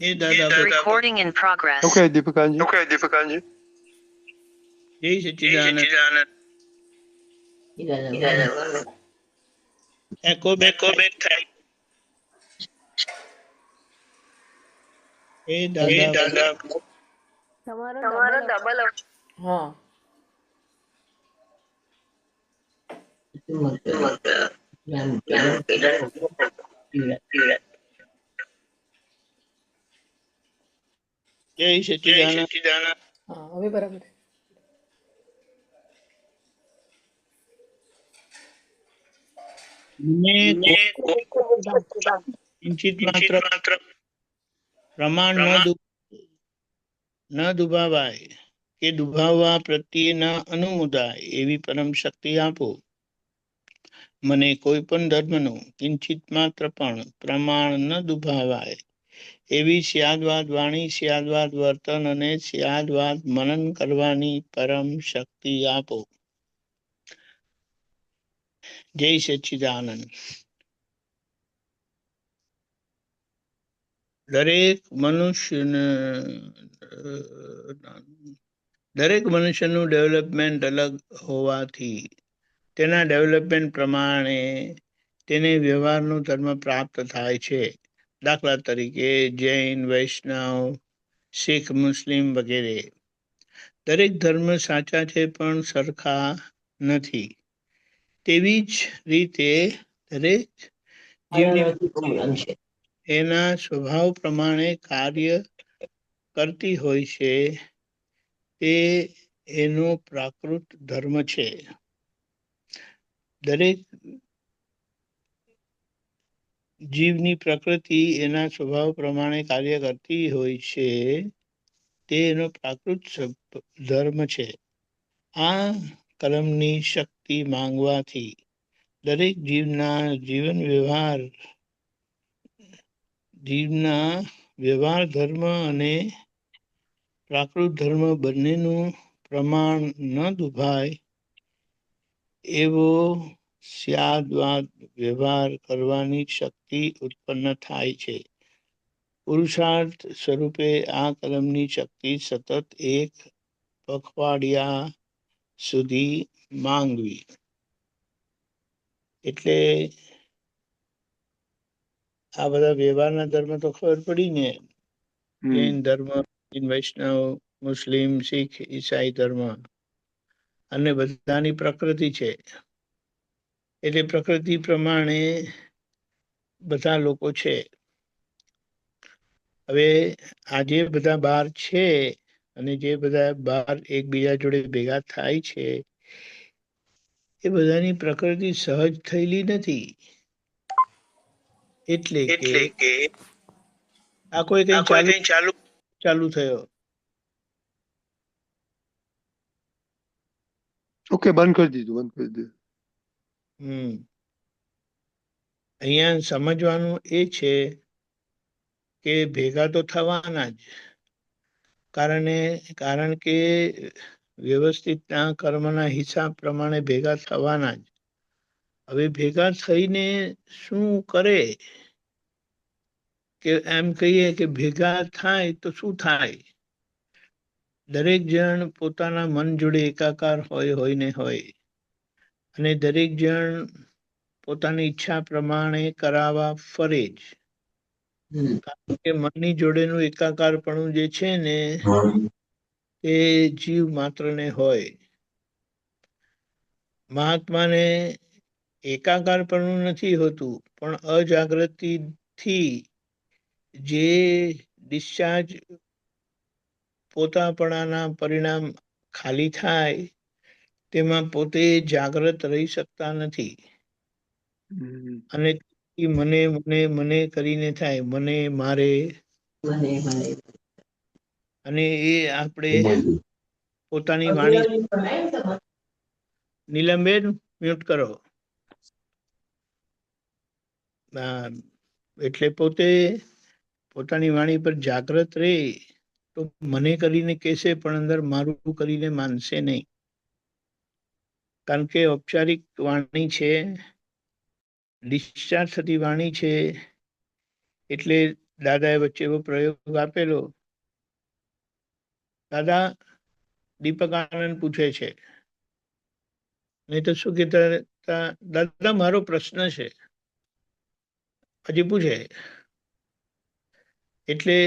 એ દાદા Recording in progress. Okay, Deepakanji. જય સચ્ચિદાનંદ. એકો back થાય. એ દાદા તમારો ડબલ હા જય સચ્ચિદાનંદ. હા હવે બરાબર મને કિંચિત માત્ર પ્રમાણ ન દુભાવાય કે દુભાવવા પ્રત્યે ન અનુમોદાય એવી પરમ શક્તિ આપો. મને કોઈ પણ ધર્મનું કિંચિત માત્ર પણ પ્રમાણ ન દુભાવાય એવી સ્યાદવાદ વાણી, સ્યાદવાદ વર્તન અને સ્યાદવાદ મનન કરવાની પરમ શક્તિ આપો. જય સચ્ચિદાનંદ. દરેક મનુષ્યનું ડેવલપમેન્ટ અલગ હોવાથી તેના ડેવલપમેન્ટ પ્રમાણે તેને વ્યવહારનો ધર્મ પ્રાપ્ત થાય છે. દાખલા તરીકે જૈન, વૈષ્ણવ, શીખ, મુસ્લિમ વગેરે. દરેક ધર્મ સાચા છે પણ સરખા નથી. તેવી જ રીતે દરેક જીવની એના સ્વભાવ પ્રમાણે કાર્ય કરતી હોય છે. તે એનો પ્રાકૃત ધર્મ છે. દરેક જીવની પ્રકૃતિ એના સ્વભાવ પ્રમાણે કાર્ય કરતી હોય છે. તે એનો પ્રાકૃત ધર્મ છે. આ કર્મની શક્તિ માંગવાથી દરેક જીવના વ્યવહાર ધર્મ અને પ્રાકૃત ધર્મ બંનેનું પ્રમાણ ન દુભાય એવો સ્યાદવાદ વ્યવહાર કરવાની શક્તિ ઉત્પન્ન થાય છે. પુરુષાર્થ સ્વરૂપે આ કર્મની શક્તિ સતત એક પખવાડિયા સુધી માંગવી. એટલે આ બધા વ્યવહારના ધર્મ તો ખબર પડી ને. જૈન ધર્મ, વૈષ્ણવ, મુસ્લિમ, શીખ, ઈસાઈ ધર્મ અને બધાની પ્રકૃતિ છે. એટલે પ્રકૃતિ પ્રમાણે બધા લોકો છે. હવે આજે બધા બાર છે અને જે બધા બાર એકબીજા જોડે ભેગા થાય છે એ બધાની પ્રકૃતિ સહજ થયેલી નથી. એટલે કે આ કોઈ કઈ ચાલુ થયો. ઓકે, બંધ કરી દીધું. અહીંયા સમજવાનું એ છે કે ભેગા તો થવાના જ. કારણ કે વ્યવસ્થિતના કર્મના હિસાબ પ્રમાણે ભેગા થવાના જ. હવે ભેગા થઈને શું કરે કે એમ કહીએ કે ભેગા થાય તો શું થાય? દરેક જણ પોતાના મન જોડે એકાકાર હોય અને દરેક જણ પોતાની ઈચ્છા પ્રમાણે કરાવવા ફરે જ. કારણ કે મનની જોડેનું એકાકારપણું જે છે ને એ જીવ માત્રને હોય. મહાત્માને એકાકારપણું નથી હોતું, પણ અજાગૃતિથી જે ડિસ્ચાર્જ પોતાપણાના પરિણામ ખાલી થાય તેમાં પોતે જાગ્રત રહી શકતા નથી. અને મને કરીને થાય, મને મારે. અને એ આપણે પોતાની વાણી. નીલમબેન મ્યુટ કરો. એટલે પોતાની વાણી પર જાગ્રત રહે તો મને કરીને કહેશે પણ અંદર મારું કરીને માનશે નહીં. કારણ કે ઔપચારિક વાણી છે, ડિસ્ચાર્જ થતી વાણી છે, એટલે દાદાએ વચ્ચે એવો પ્રયોગ આપેલો. દાદા, દીપક આનંદ પૂછે છે, નહીં તો શું કહેતા હતા, દાદા મારો પ્રશ્ન છે, હજી પૂછે. એટલે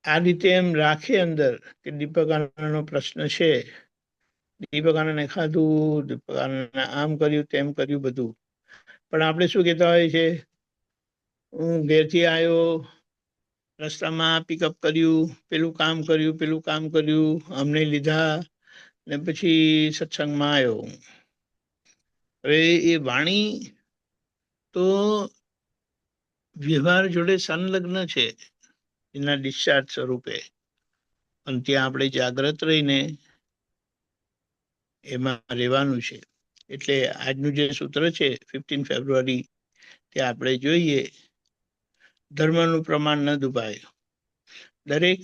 આ રીતે એમ રાખે અંદર કે દીપક આનંદનો પ્રશ્ન છે. દીપક આનંદે ખાધું, દીપક આનંદે આમ કર્યું તેમ કર્યું બધું. પણ આપણે શું કહેતા હોય છે, હું ઘેરથી આવ્યો, રસ્તામાં પિકઅપ કર્યું, પેલું કામ કર્યું, અમને લીધા ને પછી સત્સંગમાં આવ્યો. હવે એ વાણી તો વ્યવહાર જોડે સંલગ્ન છે એના ડિસ્ચાર્જ સ્વરૂપે, પણ ત્યાં આપણે જાગ્રત રહીને એમાં રહેવાનું છે. એટલે આજનું જે સૂત્ર છે 15 ફેબ્રુઆરી, તે આપણે જોઈએ, ધર્મનું પ્રમાણ ન દુભાય. દરેક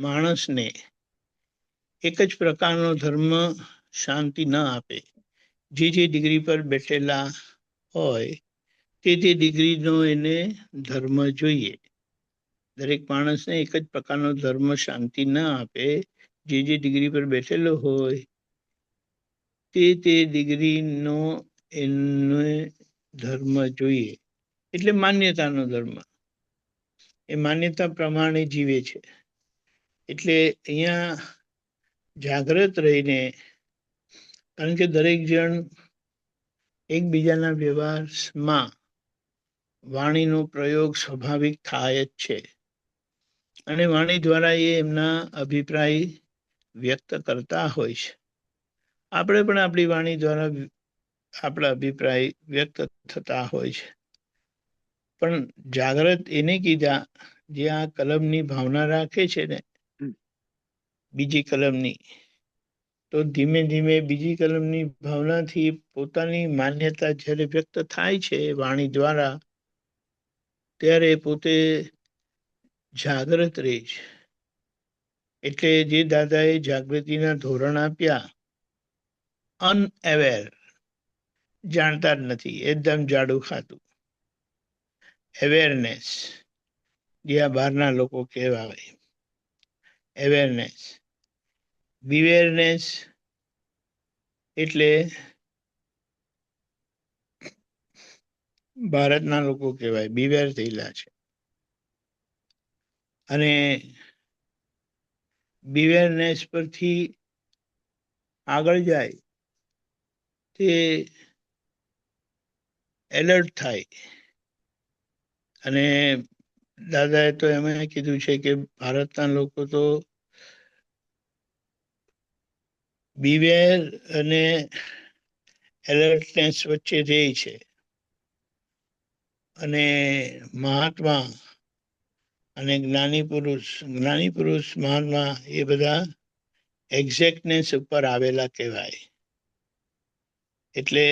માણસને એક જ પ્રકારનો ધર્મ શાંતિ ન આપે. જે ડિગ્રી પર બેઠેલા હોય તે ડિગ્રીનો એને ધર્મ જોઈએ. દરેક માણસને એક જ પ્રકારનો ધર્મ શાંતિ ન આપે. જે ડિગ્રી પર બેઠેલો હોય તે ડિગ્રીનો એને ધર્મ જોઈએ. એટલે માન્યતાનો ધર્મ. એ માન્યતા પ્રમાણે જીવે છે. એટલે અહીંયા જાગ્રત રહીને, કારણ કે દરેક જણ એકબીજાના વ્યવહારમાં વાણીનો પ્રયોગ સ્વાભાવિક થાય જ છે, અને વાણી દ્વારા એ એમના અભિપ્રાય વ્યક્ત કરતા હોય છે. આપણે પણ આપણી વાણી દ્વારા આપણા અભિપ્રાય વ્યક્ત થતા હોય છે. પણ જાગ્રત એને કીધા જે આ કલમની ભાવના રાખે છે ને, બીજી કલમની, તો ધીમે ધીમે બીજી કલમની ભાવનાથી પોતાની માન્યતા જ્યારે વ્યક્ત થાય છે વાણી દ્વારા, ત્યારે પોતે જાગ્રત રહે છે. એટલે જે દાદાએ જાગૃતિના ધોરણ આપ્યા, અનઅવેર, જાણતા જ નથી, એકદમ જાડું ખાતું. અવેરનેસ, જે આ બહારના લોકો કહેવાય, અવેરનેસ. બિવેરનેસ એટલે ભારતના લોકો કહેવાય, બિવેર થયેલા છે. અને બિવેરનેસ પરથી આગળ જાય તે એલર્ટ થાય. અને દાદાએ તો એમ કીધું છે કે ભારતના લોકો તો બિવેર અને એલર્ટનેસ વચ્ચે રહે છે. અને મહાત્મા અને જ્ઞાની પુરુષ મહાત્મા એ બધા એક્ઝેક્ટનેસ ઉપર આવેલા કહેવાય. એટલે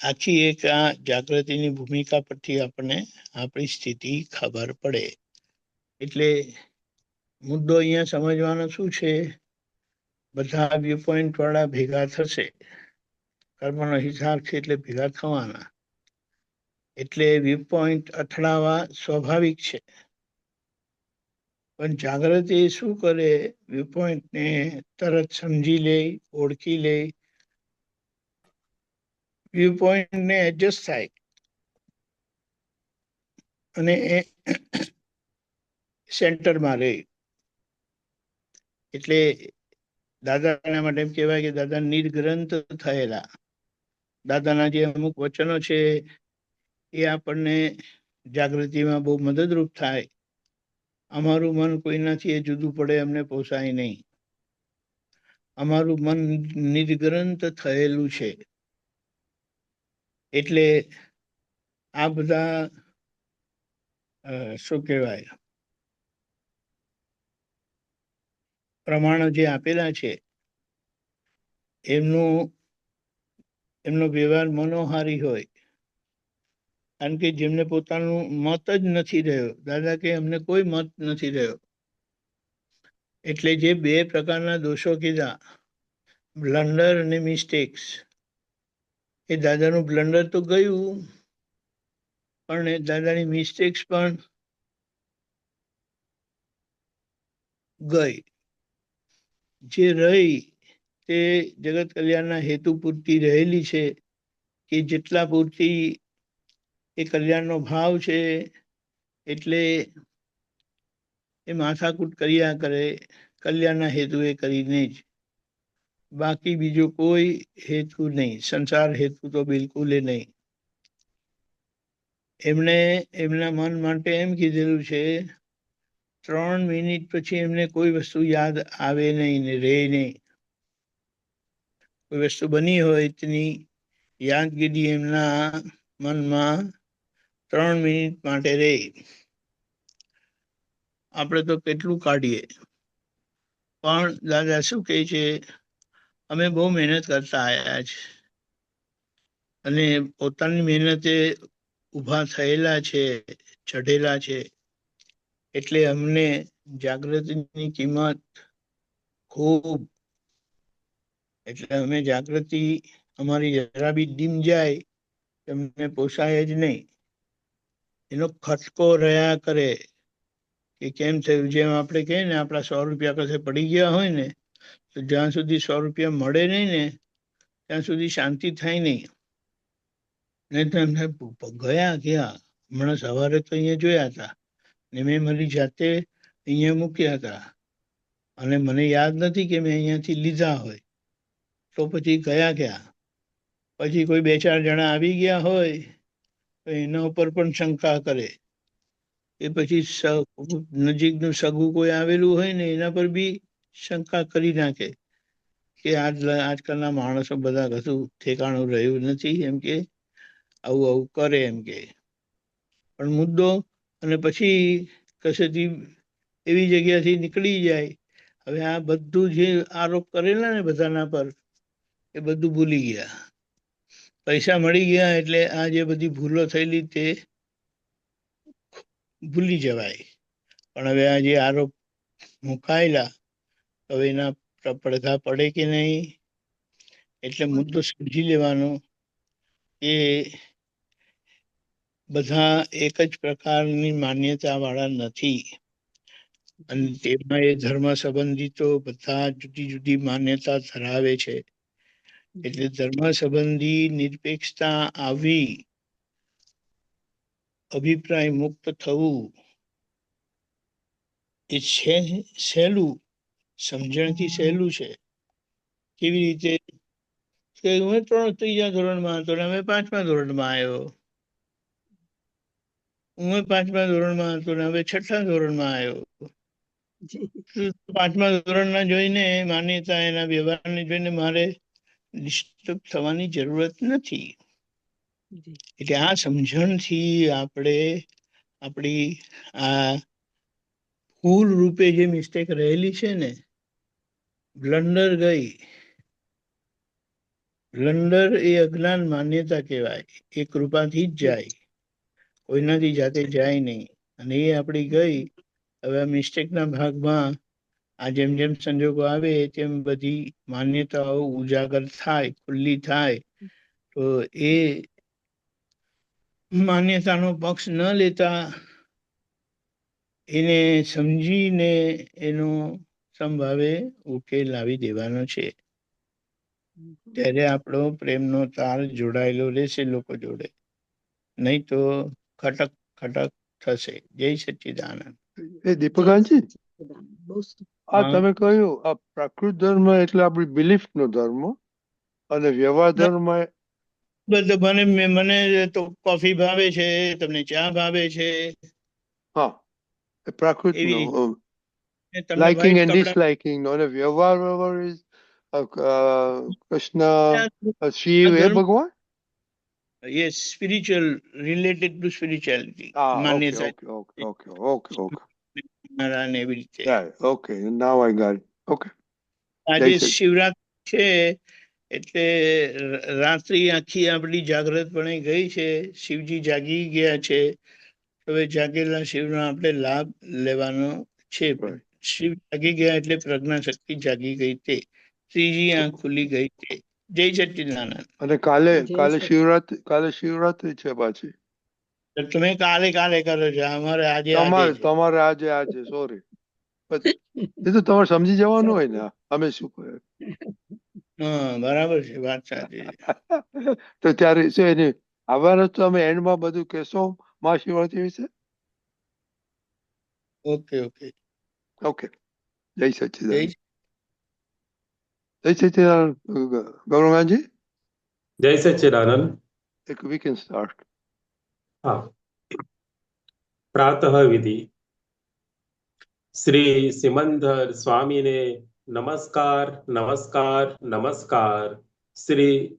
આખી એક આ જાગૃતિની ભૂમિકા પરથી આપણને આપણી સ્થિતિ ખબર પડે. એટલે મુદ્દો અહીંયા સમજવાનો શું છે, બધા વ્યૂ પોઈન્ટ વાળા ભેગા થશે. કર્મનો હિસાબ છે એટલે ભેગા થવાના. એટલે વ્યૂ પોઈન્ટ અથડાવા સ્વાભાવિક છે. પણ જાગૃતિ શું કરે, વ્યૂ પોઈન્ટને તરત સમજી લે, ઓળખી લે, વ્યૂ પોઈન્ટને એડજસ્ટ થાય, અને એ સેન્ટરમાં રહે. એટલે દાદાના માટે એમ કહેવાય કે દાદા નિર્ગ્રંથ થયેલા. દાદાના જે અમુક વચનો છે એ આપણને જાગૃતિમાં બહુ મદદરૂપ થાય. અમારું મન કોઈનાથી એ જુદું પડે અમને પોસાય નહીં. અમારું મન નિર્ગ્રંથ થયેલું છે. એટલે આ બધા શું કહેવાય, પ્રમાણો જે આપેલા છે એમનો વ્યવહાર મનોહારી હોય. કારણ કે જેમને પોતાનું મત જ નથી રહ્યો, દાદા કે અમને કોઈ મત નથી રહ્યો. એટલે જે બે પ્રકારના દોષો કીધા, બ્લન્ડર અને મિસ્ટેક્સ, એ દાદાનું બ્લન્ડર તો ગયું, પણ દાદાની મિસ્ટેક્સ પણ ગઈ. જે રહી તે જગત કલ્યાણના હેતુ પૂરતી રહેલી છે, કે જેટલા પૂરતી એ કલ્યાણનો ભાવ છે એટલે એ માથાકૂટ કર્યા કરે કલ્યાણના હેતુ એ કરીને જ. બાકી બીજો કોઈ હેતુ નહીં, સંસાર હેતુ તો બિલકુલ નહીં. એમણે એમના મન માટે એમ કીધેલું છે, 3 મિનિટ પછી એમને કોઈ વસ્તુ યાદ આવે નહીં ને રહે નહીં. કોઈ વસ્તુ બની હોય તેની યાદગીરી એમના મનમાં 3 મિનિટ માટે રહે. આપણે તો કેટલું કાઢીએ, પણ દાદા શું કહે છે, અમે બહુ મહેનત કરતા આવ્યા છે અને પોતાની મહેનતે ઊભા થયેલા છે, ચઢેલા છે, એટલે અમને જાગૃતિની કિંમત ખૂબ. એટલે અમે જાગૃતિ અમારી જરા બી ડીમ જાય તમને પોસાય જ નહીં. એનો ખટકો રહ્યા કરે કે કેમ થયું. જેમ આપણે કહીએ ને, આપણા 100 રૂપિયા કશે પડી ગયા હોય ને, તો જ્યાં સુધી 100 રૂપિયા મળે નહીં ને ત્યાં સુધી શાંતિ થાય નહીં. નહીં તો એમ ગયા ક્યાં? હમણાં સવારે તો અહીંયા જોયા હતા ને મેં મારી જાતે અહીંયા મૂક્યા હતા અને મને યાદ નથી કે મેં અહીંયાથી લીધા હોય. તો પછી ગયા ક્યાં? પછી કોઈ 2-4 જણા આવી ગયા હોય તો એના ઉપર પણ શંકા કરે. એ પછી નજીકનું સગું કોઈ આવેલું હોય ને એના પર બી શંકા કરી નાખે કે આજકાલના માણસો બધા કશું ઠેકાણું રહ્યું નથી, એમ કે આવું આવું કરે એમ કે. પણ મુદ્દો અને પછી કશેથી એવી જગ્યાથી નીકળી જાય. હવે આ બધું જે આરોપ કરેલા ને બધાના પર, એ બધું ભૂલી ગયા. પૈસા મળી ગયા એટલે આ જે બધી ભૂલો થયેલી તે ભૂલી જવાય. પણ હવે આ જે આરોપ મુકાયેલા, હવે એના પડઘા પડે કે નહીં. એટલે મુદ્દો સમજી લેવાનો કે બધા એક જ પ્રકારની માન્યતા વાળા નથી, અને તેમાં એ ધર્મ સંબંધી તો બધા જુદી જુદી માન્યતા ધરાવે છે. એટલે ધર્મ સંબંધી નિરપેક્ષતા આવી, અભિપ્રાય મુક્ત થવું એ છે સહેલું, સમજણથી સહેલું છે. કેવી રીતે કે હું 3જા ધોરણમાં હતો ને હવે 5મા ધોરણમાં આવ્યો. હું 5મા ધોરણમાં હતો ને હવે 6ઠા ધોરણમાં આવ્યો. 5મા ધોરણના જોઈને માન્યતા, એના વ્યવહારને જોઈને મારે ડિસ્ટર્બ થવાની જરૂરત નથી. એટલે આ સમજણથી આપણે આપણી આ ભૂલ રૂપે જે મિસ્ટેક રહેલી છે ને, બ્લન્ડર ગઈ. બ્લન્ડર એ અજ્ઞાન માન્યતા કહેવાય. એ કૃપાથી જ જાય, કોઈનાથી જાતે જાય નહીં. અને એ આપણી ગઈ. હવે આ મિસ્ટેકના ભાગમાં આ જેમ જેમ સંજોગો આવે તેમ બધી માન્યતાઓ ઉજાગર થાય, ખુલ્લી થાય. તો એ માન્યતાનો પક્ષ ન લેતા એને સમજીને એનો સંભાવે ઉકેલ લાવી દેવાનો છે. ત્યારે આપણો પ્રેમનો તાર જોડાયેલો રહેશે લોકો જોડે, નહીં તો ખટક ખટક થશે. જય સચ્ચિદાનંદ. એ દીપકાંતજી, આ તમે કહ્યું આ પ્રાકૃત ધર્મ એટલે આપણી બિલીફ નો ધર્મ, અને વ્યવહાર ધર્મ બધું મને તો કોફી ભાવે છે, તમને ચા ભાવે છે. હા, પ્રાકૃત નો લાઇકિંગ એન્ડ ડિસલાઇકિંગ નો, અને વ્યવહાર ઇઝ કૃષ્ણ, શિવ, એ ભગવાન. Yes, spiritual, related to spirituality માન્યતા. એવી રીતે. Okay, now I got it. Okay. આજે શિવરાત્રી છે એટલે રાત્રિ આખી આપણી જાગ્રતપણે ગઈ છે. શિવજી જાગી ગયા છે. હવે જાગેલા શિવનો આપણે લાભ લેવાનો છે. પણ શિવ જાગી ગયા એટલે પ્રજ્ઞા શક્તિ જાગી ગઈ, તે 3જી આંખ ખુલી ગઈ તે. જય સચ્ચિદાનંદ. અને કાલે શિવરાત્રી છે પાછી. તમે કાલે કાલે કરો છો, અમારે આજે તમારે છે. તમારે આજે સોરી, એ તો તમારે સમજી જવાનું હોય ને, અમે શું કહે. હા બરાબર છે, વાત સાચી છે. તો ત્યારે શું એની આવવાનું તો અમે એન્ડમાં બધું કહેશો મહાશિવરાત્રી વિશે. Okay okay. ઓકે, જય સચ્ચિદાનંદ. જય જય સચ્ચિદાનંદ ગૌરવજી. જય સચ્ચિદાનંદ. We can start. હા, પ્રાતઃ વિધિ. શ્રી સિમંદર સ્વામીને નમસ્કાર નમસ્કાર નમસ્કાર. શ્રી